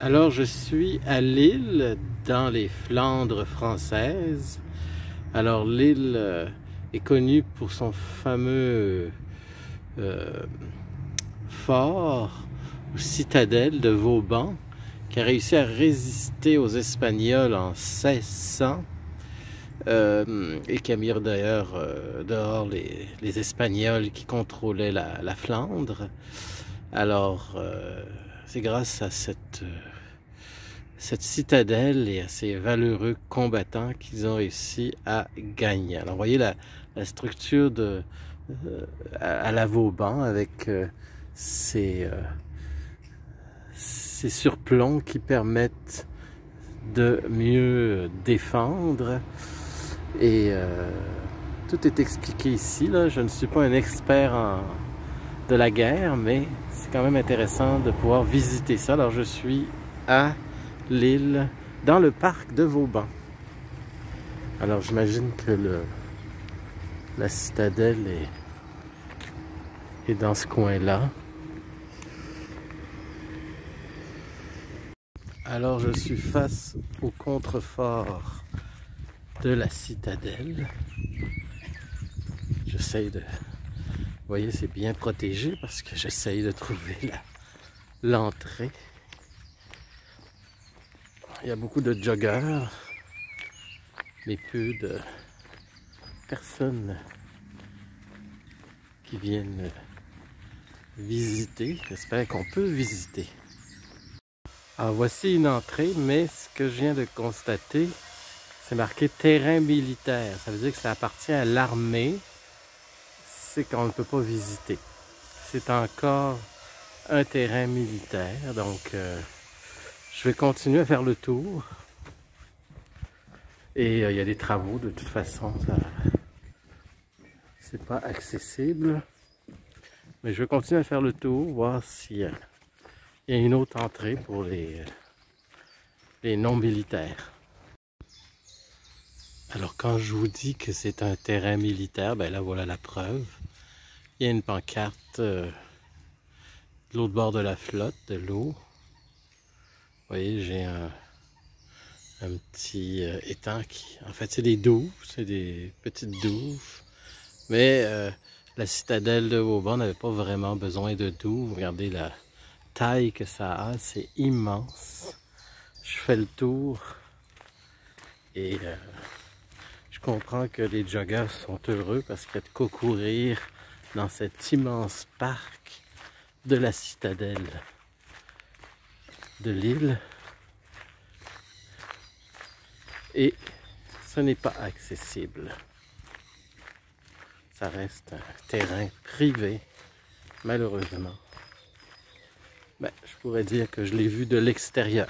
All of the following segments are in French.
Alors, je suis à Lille, dans les Flandres françaises. Alors, Lille est connue pour son fameux euh, fort ou citadelle de Vauban, qui a réussi à résister aux Espagnols en 1600 et qui a mis d'ailleurs dehors les Espagnols qui contrôlaient la Flandre. Alors, c'est grâce à cette citadelle et à ces valeureux combattants qu'ils ont réussi à gagner. Alors, vous voyez la structure à la Vauban avec ces surplombs qui permettent de mieux défendre. Et tout est expliqué ici, là. Je ne suis pas un expert de la guerre, mais c'est quand même intéressant de pouvoir visiter ça. Alors, je suis à Lille, dans le parc de Vauban. Alors, j'imagine que la citadelle est dans ce coin-là. Alors, je suis face au contrefort de la citadelle. J'essaye de... Vous voyez, c'est bien protégé parce que j'essaye de trouver l'entrée. Il y a beaucoup de joggers, mais peu de personnes qui viennent visiter. J'espère qu'on peut visiter. Alors voici une entrée, mais ce que je viens de constater, c'est marqué terrain militaire. Ça veut dire que ça appartient à l'armée. C'est qu'on ne peut pas visiter. C'est encore un terrain militaire, donc je vais continuer à faire le tour. Et il y a des travaux, de toute façon, c'est pas accessible. Mais je vais continuer à faire le tour, voir s'il y a une autre entrée pour les non-militaires. Alors quand je vous dis que c'est un terrain militaire, ben là voilà la preuve. Il y a une pancarte de l'autre bord de la flotte, de l'eau. Vous voyez, j'ai un petit étang qui... En fait, c'est des douves, c'est des petites douves. Mais la citadelle de Vauban n'avait pas vraiment besoin de douves. Regardez la taille que ça a, c'est immense. Je fais le tour et je comprends que les joggers sont heureux parce qu'il y a de quoi courir dans cet immense parc de la citadelle de Lille. Et ce n'est pas accessible. Ça reste un terrain privé, malheureusement. Ben, je pourrais dire que je l'ai vu de l'extérieur.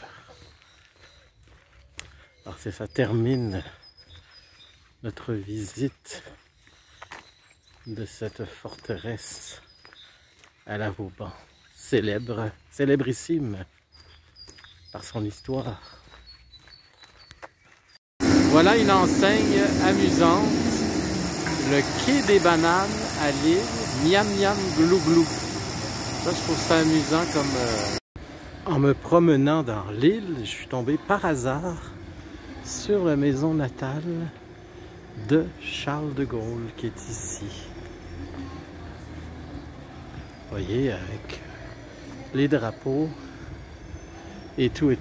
Alors ça termine notre visite de cette forteresse à la Vauban, célébrissime par son histoire. Voilà une enseigne amusante, le quai des bananes à Lille, miam miam glou glou. Ça, je trouve ça amusant comme... En me promenant dans Lille, je suis tombé par hasard sur la maison natale de Charles de Gaulle qui est ici. Vous voyez, avec les drapeaux et tout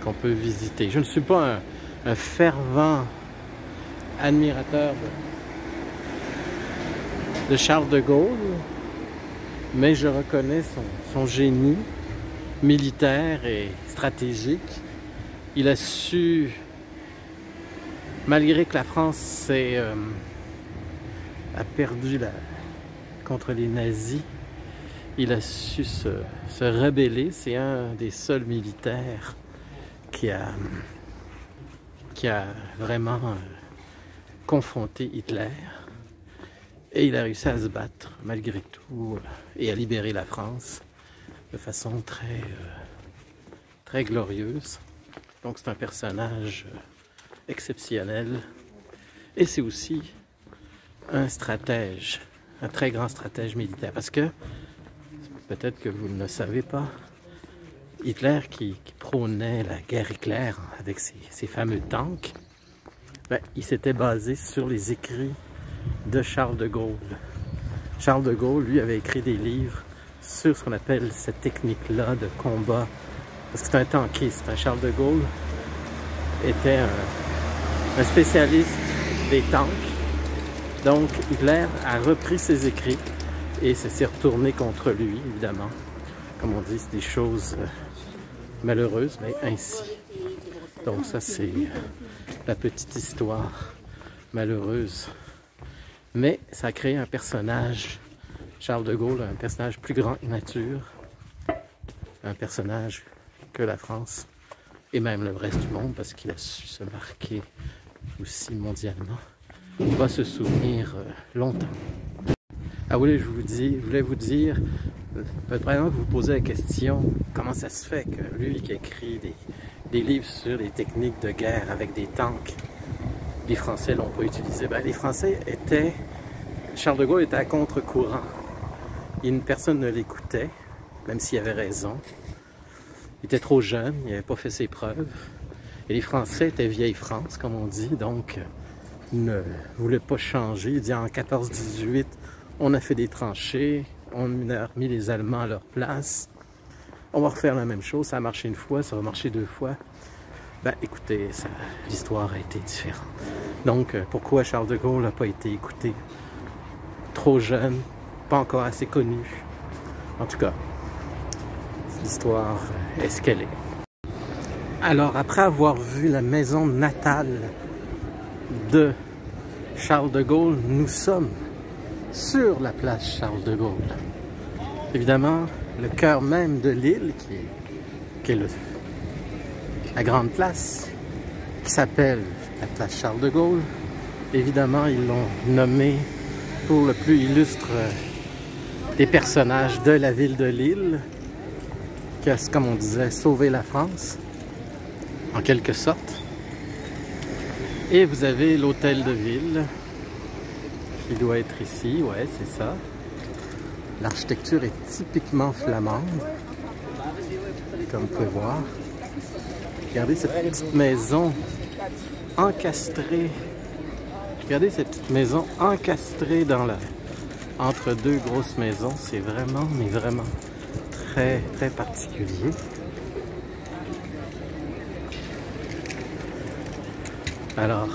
qu'on peut visiter. Je ne suis pas un fervent admirateur de Charles de Gaulle, mais je reconnais son génie militaire et stratégique. Il a su, malgré que la France a perdu contre les nazis, il a su se rebeller. C'est un des seuls militaires qui a vraiment confronté Hitler. Et il a réussi à se battre malgré tout et à libérer la France de façon très glorieuse. Donc c'est un personnage exceptionnel et c'est aussi un stratège, un très grand stratège militaire parce que peut-être que vous ne le savez pas, Hitler qui prônait la guerre éclair avec ses fameux tanks, ben, il s'était basé sur les écrits de Charles de Gaulle. Charles de Gaulle, lui, avait écrit des livres sur ce qu'on appelle cette technique-là de combat. Parce que c'est un tankiste. Charles de Gaulle était un spécialiste des tanks. Donc Hitler a repris ses écrits et ça s'est retourné contre lui, évidemment. Comme on dit, c'est des choses malheureuses, mais ainsi. Donc ça, c'est la petite histoire malheureuse. Mais ça a créé un personnage, Charles de Gaulle, un personnage plus grand que nature, un personnage que la France et même le reste du monde, parce qu'il a su se marquer aussi mondialement, va se souvenir longtemps. Ah oui, je voulais vous dire, vraiment que vous posez la question, comment ça se fait que lui qui écrit des livres sur les techniques de guerre avec des tanks, les Français l'ont pas utilisé. Ben, les Français étaient... Charles de Gaulle était à contre-courant. Personne ne l'écoutait, même s'il avait raison. Il était trop jeune, il n'avait pas fait ses preuves. Et les Français étaient vieille France, comme on dit, donc ils ne voulaient pas changer. Il dit en 14-18, on a fait des tranchées, on a remis les Allemands à leur place. On va refaire la même chose, ça a marché une fois, ça va marcher deux fois. Ben écoutez, l'histoire a été différente. Donc pourquoi Charles de Gaulle n'a pas été écouté? Trop jeune, pas encore assez connu. En tout cas, l'histoire est ce qu'elle est. Alors après avoir vu la maison natale de Charles de Gaulle, nous sommes sur la place Charles de Gaulle. Évidemment, le cœur même de l'île, qui est la grande place, qui s'appelle la place Charles de Gaulle. Évidemment, ils l'ont nommé pour le plus illustre des personnages de la ville de Lille, qui a, comme on disait, sauvé la France, en quelque sorte. Et vous avez l'hôtel de ville, qui doit être ici, ouais, c'est ça. L'architecture est typiquement flamande, comme vous pouvez voir. Regardez cette petite maison encastrée. Regardez cette petite maison encastrée entre deux grosses maisons. C'est vraiment, mais vraiment très, très particulier. Alors,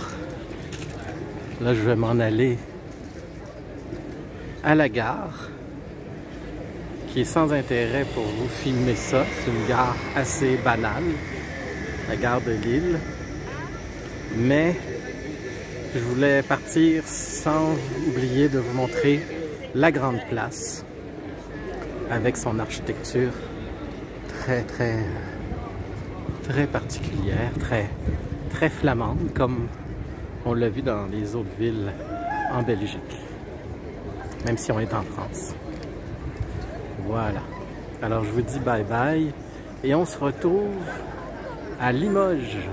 là, je vais m'en aller à la gare, qui est sans intérêt pour vous filmer ça. C'est une gare assez banale, la gare de Lille. Mais je voulais partir sans oublier de vous montrer la grande place avec son architecture très, très, très particulière, très flamande, comme on l'a vu dans les autres villes en Belgique, même si on est en France. Voilà. Alors je vous dis bye bye et on se retrouve à Limoges.